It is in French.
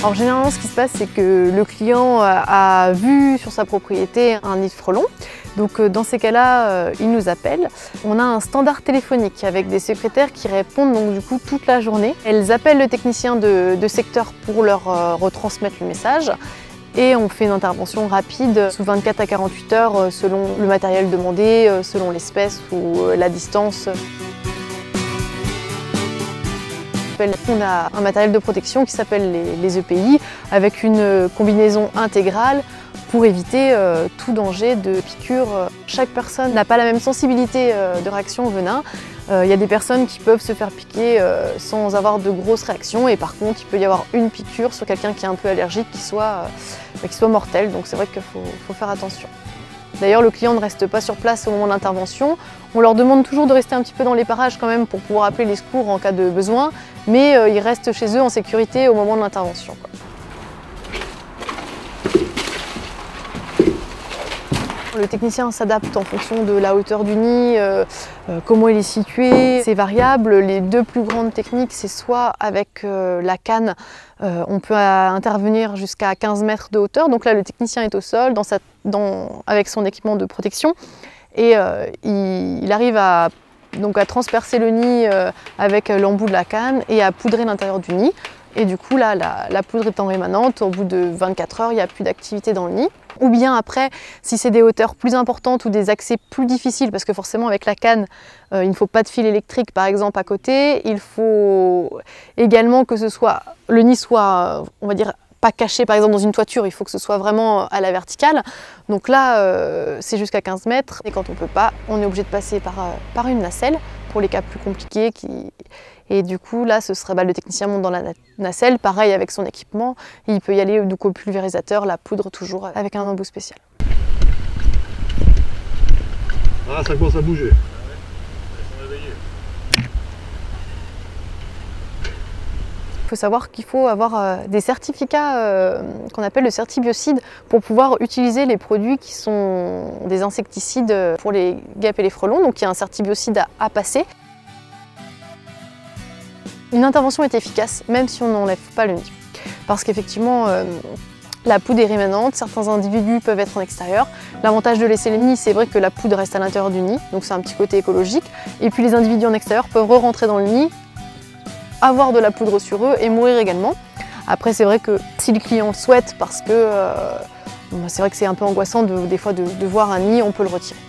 Alors généralement ce qui se passe c'est que le client a vu sur sa propriété un nid de frelons. Donc dans ces cas-là, il nous appelle. On a un standard téléphonique avec des secrétaires qui répondent donc du coup toute la journée. Elles appellent le technicien de secteur pour leur retransmettre le message. Et on fait une intervention rapide sous 24 à 48 heures selon le matériel demandé, selon l'espèce ou la distance. On a un matériel de protection qui s'appelle les EPI avec une combinaison intégrale pour éviter tout danger de piqûre. Chaque personne n'a pas la même sensibilité de réaction au venin. Il y a des personnes qui peuvent se faire piquer sans avoir de grosses réactions et par contre il peut y avoir une piqûre sur quelqu'un qui est un peu allergique qui soit mortelle, donc c'est vrai qu'il faut faire attention. D'ailleurs, le client ne reste pas sur place au moment de l'intervention. On leur demande toujours de rester un petit peu dans les parages quand même pour pouvoir appeler les secours en cas de besoin, mais ils restent chez eux en sécurité au moment de l'intervention. Le technicien s'adapte en fonction de la hauteur du nid, comment il est situé, c'est variable. Les deux plus grandes techniques, c'est soit avec la canne, on peut intervenir jusqu'à 15 mètres de hauteur. Donc là, le technicien est au sol avec son équipement de protection et il arrive à transpercer le nid avec l'embout de la canne et à poudrer l'intérieur du nid. Et du coup, là, la poudre étant rémanente, au bout de 24 heures, il n'y a plus d'activité dans le nid. Ou bien après, si c'est des hauteurs plus importantes ou des accès plus difficiles, parce que forcément avec la canne, il ne faut pas de fil électrique par exemple à côté, il faut également que le nid soit, on va dire, pas caché par exemple dans une toiture, il faut que ce soit vraiment à la verticale. Donc là, c'est jusqu'à 15 mètres et quand on ne peut pas, on est obligé de passer par une nacelle pour les cas plus compliqués. Et du coup, là, ce serait le technicien monte dans la nacelle, pareil avec son équipement. Et il peut y aller donc, au pulvérisateur, la poudre toujours avec un embout spécial. Ah, ça commence à bouger. Il faut savoir qu'il faut avoir des certificats qu'on appelle le certibiocide pour pouvoir utiliser les produits qui sont des insecticides pour les guêpes et les frelons. Donc il y a un certibiocide à passer. Une intervention est efficace même si on n'enlève pas le nid. Parce qu'effectivement, la poudre est rémanente, certains individus peuvent être en extérieur. L'avantage de laisser le nid, c'est vrai que la poudre reste à l'intérieur du nid, donc c'est un petit côté écologique. Et puis les individus en extérieur peuvent re-rentrer dans le nid, avoir de la poudre sur eux et mourir également. Après, c'est vrai que si le client le souhaite, parce que c'est vrai que c'est un peu angoissant des fois de voir un nid, on peut le retirer.